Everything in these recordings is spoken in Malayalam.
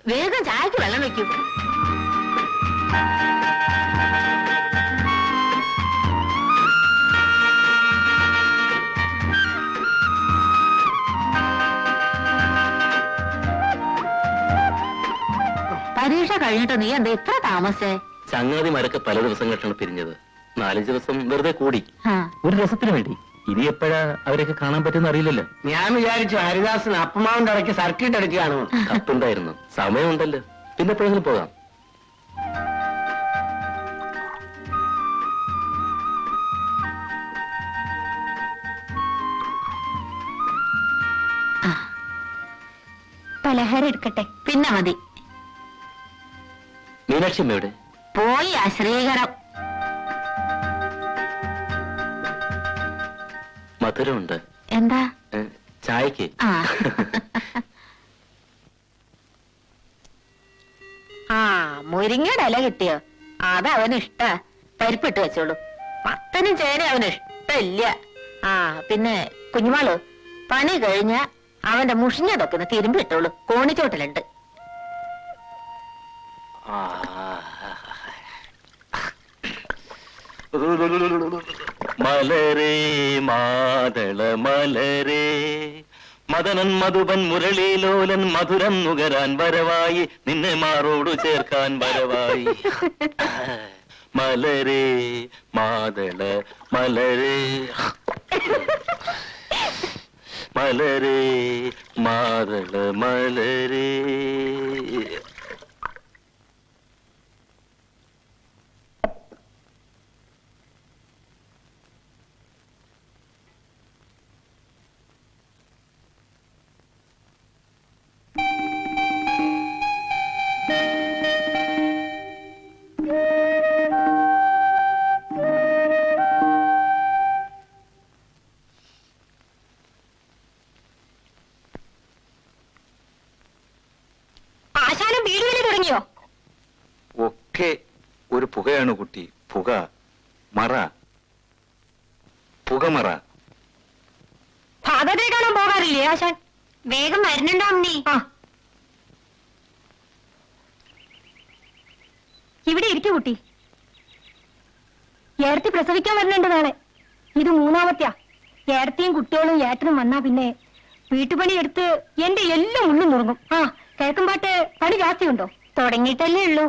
വേഗം ചായക്ക് വെള്ളം വെക്കൂ. പരീക്ഷ കഴിഞ്ഞിട്ട് നീ എന്താ ഇത്ര താമസേ? ചങ്ങാതിമാരൊക്കെ പല ദിവസങ്ങളിലാണ് പിരിഞ്ഞത്. 4-5 ദിവസം വെറുതെ കൂടി, ഒരു രസത്തിന് വേണ്ടി. ഇനി എപ്പോഴാ അവരൊക്കെ കാണാൻ പറ്റുന്ന അറിയില്ലല്ലോ. ഞാൻ വിചാരിച്ചു ഹരിദാസിന് അപ്പമാവിന്റെ ഇടയ്ക്ക് സർക്കിട്ട് അടിക്കുകയാണോ. കത്തുണ്ടായിരുന്നു, സമയമുണ്ടല്ലോ, പിന്നെ എപ്പോഴെങ്കിലും പോകാം. പലഹാരം എടുക്കട്ടെ? പിന്നെ മതി. മീനാക്ഷി അമ്മയുടെ പോയി ശ്രീകരം. മധുരമുണ്ട്. എന്താ? ചായക്ക്. മുരിങ്ങയുടെ ഇല കിട്ടിയോ? അതവന് ഇഷ്ട. പരിപ്പിട്ട് വെച്ചോളൂ. മത്തനും ചേന അവന് ഇഷ്ടമില്ല. പിന്നെ കുഞ്ഞുമാള് പണി കഴിഞ്ഞ അവന്റെ മുഷിഞ്ഞതൊക്കെ തിരുമ്പി ഇട്ടോളൂ. കോണിച്ചോട്ടിലുണ്ട്. മലരേ മാതള മലരേ, മദനൻ മധുപൻ മുരളീലോലൻ മധുരം നുകരാൻ വരവായി, നിന്നെ മാറോടു ചേർക്കാൻ വരവായി. മലരേ മാതള മലരേ, മലരേ മാതള മലരേ. ഒക്കെ ഒരു പുകയാണ് കുട്ടി, പുക മറ, പുകമറ. ഫാദറെ കാണാൻ പോകാറില്ലേ ആശാൻ? വേഗം വരുന്നുണ്ടാവും നീ. ഇവിടെ ഇരിക്കു കുട്ടി. ഏടത്തി പ്രസവിക്കാൻ വരുന്നുണ്ട് നാളെ. ഇത് 3ാമത്തെയാ. ഏടത്തിയും കുട്ടികളും ഏട്ടനും വന്നാ പിന്നെ വീട്ടുപണി എടുത്ത് എന്റെ എല്ലാം ഉള്ളും നുറുങ്ങും. കേൾക്കുമ്പാട്ട് പണി ജാസ്തിയുണ്ടോ? തുടങ്ങിയിട്ടല്ലേ ഉള്ളൂ.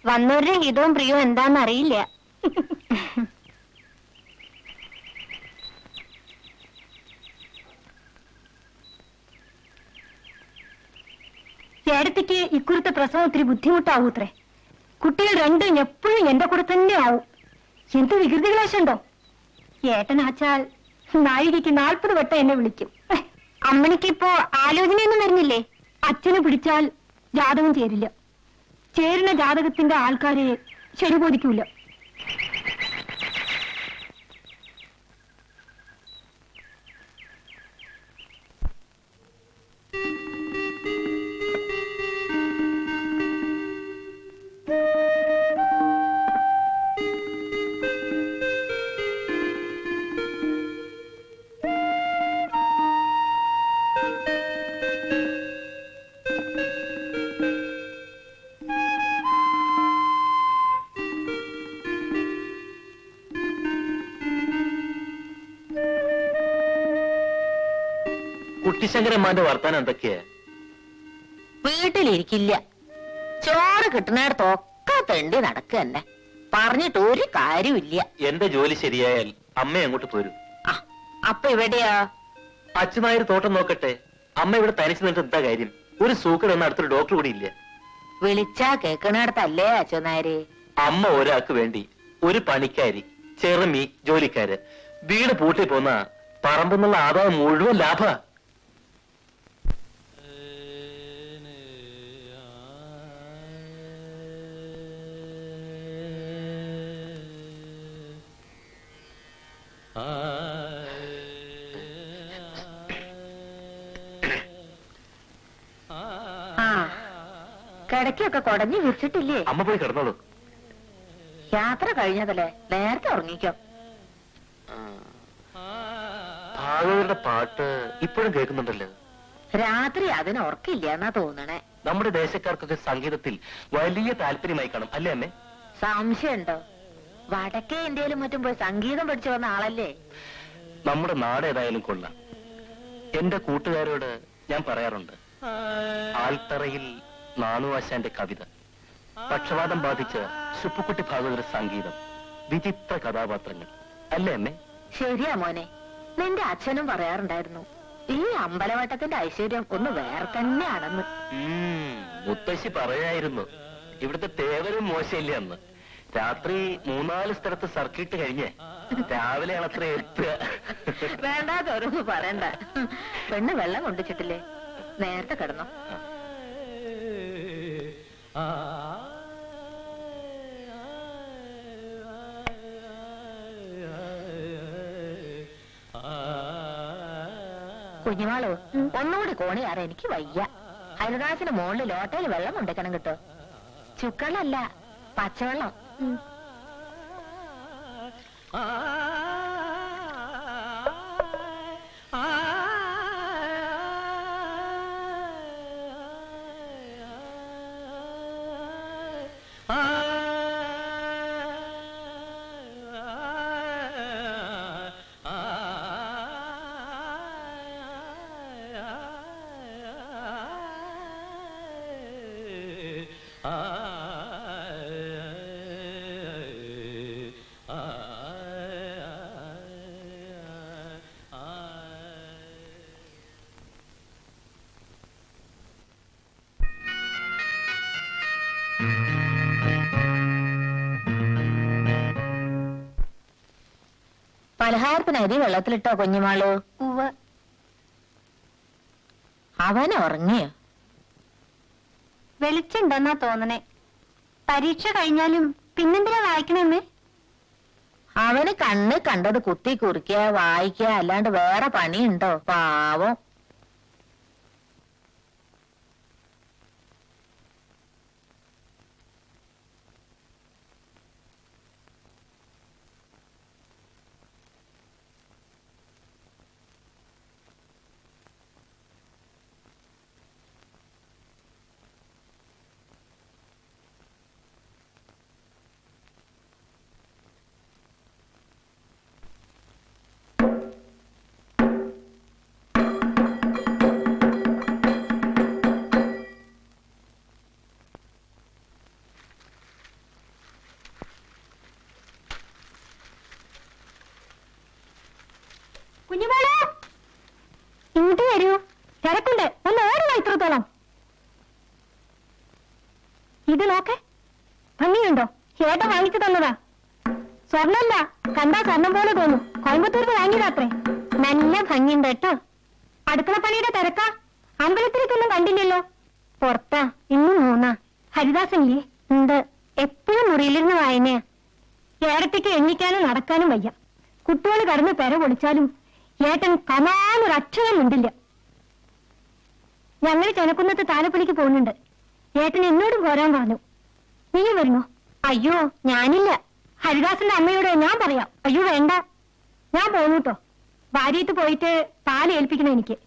വന്നവരുടെ ഹിതവും പ്രിയവും എന്താന്ന് അറിയില്ല. ചേട്ടത്തിക്ക് ഇക്കുറത്തെ പ്രസവം ഒത്തിരി ബുദ്ധിമുട്ടാവൂത്രേ. കുട്ടികൾ രണ്ടും എപ്പോഴും എന്റെ കൂടെ തന്നെ ആവും. എന്ത് വികൃതി ക്ലേശുണ്ടോ? ഏട്ടനാച്ചാൽ നാഴികയ്ക്ക് 40 വട്ടം എന്നെ വിളിക്കും. അമ്മണിക്കിപ്പോ ആലോചനയൊന്നും വരുന്നില്ലേ? അച്ഛനെ പിടിച്ചാൽ ജാതകം ചേരില്ല. ചേരുന്ന ജാതകത്തിന്റെ ആൾക്കാരെ ശരി ബോധിക്കൂല. കുട്ടിശങ്കരന്മാന്റെ വർത്താനം എന്തൊക്കെയാ? വീട്ടിലിരിക്കില്ല. ചോറ് കിട്ടുന്നിടത്തൊക്കെ തെണ്ടി നടക്കുക തന്നെ. പറഞ്ഞിട്ട് ഒരു കാര്യമില്ല. എന്റെ ജോലി ശരിയായാൽ അമ്മ അങ്ങോട്ട് പോരും. അപ്പൊ ഇവിടെയാ? അച്ഛനായൊരു തോട്ടം നോക്കട്ടെ. അമ്മ ഇവിടെ തനിച്ചു നിന്നിട്ട് എന്താ കാര്യം? ഒരു സൂക്കർ എന്ന അടുത്തൊരു ഡോക്ടർ കൂടി ഇല്ല. വിളിച്ചാ കേക്കണടത്തല്ലേ അച്ഛനാര്? അമ്മ ഒരാൾക്ക് വേണ്ടി ഒരു പണിക്കാരി, ചെറുമി, ജോലിക്കാര്, വീട് പൂട്ടി പോന്ന പറമ്പെന്നുള്ള ആദായം മുഴുവൻ ലാഭ. കിടക്കൊക്കെ കുടഞ്ഞു വിരിച്ചിട്ടില്ലേ? അമ്മ പോയി കിടന്നോളൂ. യാത്ര കഴിഞ്ഞതല്ലേ, നേരത്തെ ഉറങ്ങിക്കോ. ഭാഗവതരുടെ പാട്ട് ഇപ്പോഴും കേൾക്കുന്നുണ്ടല്ലോ. രാത്രി അതിന് ഉറക്കില്ല എന്നാ തോന്നണേ. നമ്മുടെ ദേശക്കാർക്കൊക്കെ സംഗീതത്തിൽ വലിയ താല്പര്യമായി കാണും അല്ലേ അമ്മേ? സംശയമുണ്ടോ? വടക്കേ ഇന്ത്യയിലും മറ്റും പോയി സംഗീതം പഠിച്ചു വന്ന ആളല്ലേ. നമ്മുടെ നാട് ഏതായാലും കൊള്ളാം. എന്റെ കൂട്ടുകാരോട് ഞാൻ പറയാറുണ്ട്, ആൽത്തറയിൽ നാണുവാശാന്റെ കവിത, പക്ഷപാതം ബാധിച്ച ശുപ്പുക്കുട്ടി ഭാഗവതരുടെ സംഗീതം, വിചിത്ര കഥാപാത്രങ്ങൾ അല്ലേ അമ്മേ? ശരിയാ മോനെ, നിന്റെ അച്ഛനും പറയാറുണ്ടായിരുന്നു ഈ അമ്പലവട്ടത്തിന്റെ ഐശ്വര്യം ഒന്ന് വേറെ തന്നെയാണെന്ന്. മുത്തശ്ശി പറയായിരുന്നു, ഇവിടുത്തെ തേവരും മോശമില്ല എന്ന്. രാത്രി 3-4 സ്ഥലത്ത് സർക്കിട്ട് കഴിഞ്ഞ് രാവിലെയാണ് അത്ര എത്തുക. വേണ്ടാത്തോരൊന്നും പറയണ്ട. പെണ്ണ് വെള്ളം കൊണ്ടുവച്ചിട്ടില്ലേ? നേരത്തെ കിടന്നോ? കുഞ്ഞുമാളോ, ഒന്നുകൂടി കോണിയാറ, എനിക്ക് വയ്യ. ഹരിദാസിന് മുകളിൽ ലോട്ടയിൽ വെള്ളം കൊണ്ടുവയ്ക്കണം കേട്ടോ. ചുക്കള്ളല്ല, പച്ചവെള്ളം. പലഹാരത്തിന് അരി വെള്ളത്തിലിട്ടോ കുഞ്ഞുമാളു? അവൻ ഉറങ്ങിയോ? വെളിച്ചുണ്ടെന്നാ തോന്നണേ. പരീക്ഷ കഴിഞ്ഞാലും പിന്നെന്തിനാ വായിക്കണേന്ന്? അവന് കണ്ണ് കണ്ടത് കുത്തി കുറിക്കുക, വായിക്കുക, അല്ലാണ്ട് വേറെ പണിയുണ്ടോ? പാവം. കുഞ്ഞുമോളെ, ഇങ്ങോട്ട് വരൂ, തിരക്കുണ്ട്, ഒന്ന് ഓടുക. ഇത്രത്തോളം ഇത് നോക്കെ, ഭംഗിയുണ്ടോ? ഏട്ട വാങ്ങിച്ചു തന്നതാ. സ്വർണ്ണല്ല, കണ്ടാ സ്വർണം പോലെ തോന്നും. കോയമ്പത്തൂരിന് വാങ്ങിയതാത്രേ. നല്ല ഭംഗിയുണ്ട് കേട്ടോ. അടുക്കളപ്പണിയുടെ തിരക്കാ. അമ്പലത്തിലേക്കൊന്നും കണ്ടില്ലല്ലോ. പുറത്താ, ഇന്നും 3. ഹരിദാസനില്ലേ? ഉണ്ട്. എപ്പോഴും മുറിയിലിരുന്ന് വായനയാ. ഏടത്തേക്ക് എണ്ണിക്കാനും നടക്കാനും വയ്യ. കുട്ടികൾ കടന്ന് പെര പൊളിച്ചാലും ഏട്ടൻ കമാനൊരക്ഷരം ഉണ്ടില്ല. ഞങ്ങൾ ചെനക്കുന്നത്ത് താലപ്പൊലിക്ക് പോകുന്നുണ്ട്. ഏട്ടൻ എന്നോടും പോരാൻ പറഞ്ഞു. നീയും വരുന്നോ? അയ്യോ, ഞാനില്ല. ഹരിദാസന്റെ അമ്മയോട് ഞാൻ പറയാം. അയ്യോ വേണ്ട, ഞാൻ പോന്നു കേട്ടോ. ഭാര്യത്ത് പോയിട്ട് താലി ഏൽപ്പിക്കണം എനിക്ക്.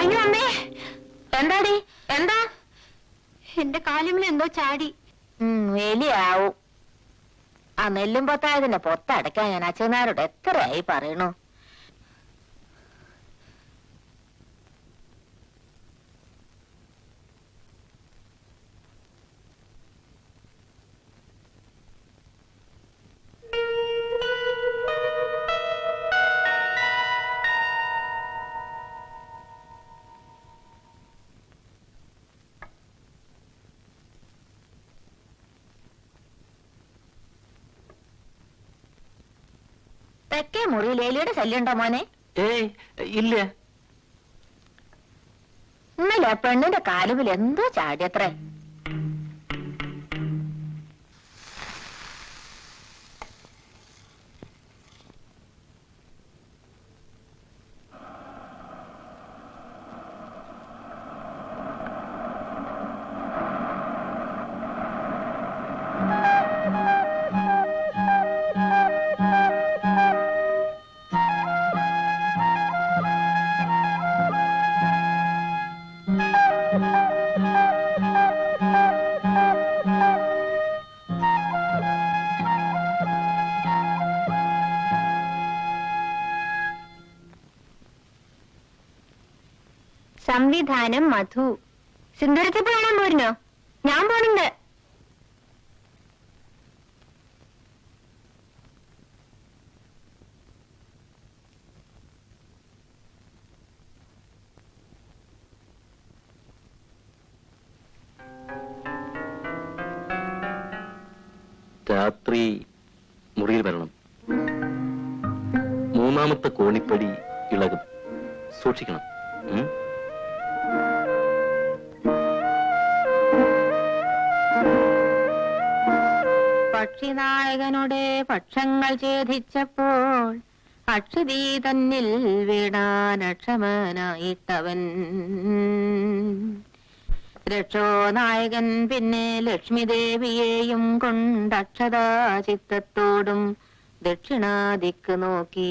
അയ്യോ അമ്മേ, എന്താടി? എന്താ? എന്റെ കാലിമിൽ എന്തോ ചാടി. വലിയാവും. ആ നെല്ലും പൊത്തായതിന്റെ പൊത്തടയ്ക്കാൻ ഞാൻ അച്ഛനാരോട് എത്രയായി പറയണു. തെക്കേ മുറിയിൽ എലിയുടെ ശല്യമുണ്ടോ മോനെ? ഏയ് ഇല്ല. ഇന്നലെ പെണ്ണിന്റെ കാലുവിൽ എന്തോ ചാടിയത്രേ. സംവിധാനം മധു. സിന്ദൂരത്തിൽ കാണാൻ പോരുന്നോ? ഞാൻ പോണുണ്ട്. രാത്രി മുറിയിൽ വരണം. മൂന്നാമത്തെ കോണിപ്പടി ഇളകും, സൂക്ഷിക്കണം. പക്ഷിനായകനുടെ പക്ഷങ്ങൾ ഛേദിച്ചപ്പോൾ അക്ഷതി തന്നിൽ വീണാനക്ഷമനായിട്ടവൻ രക്ഷോനായകൻ പിന്നെ ലക്ഷ്മിദേവിയെയും കൊണ്ടക്ഷതാ ചിത്തത്തോടും ദക്ഷിണാദിക്ക് നോക്കി.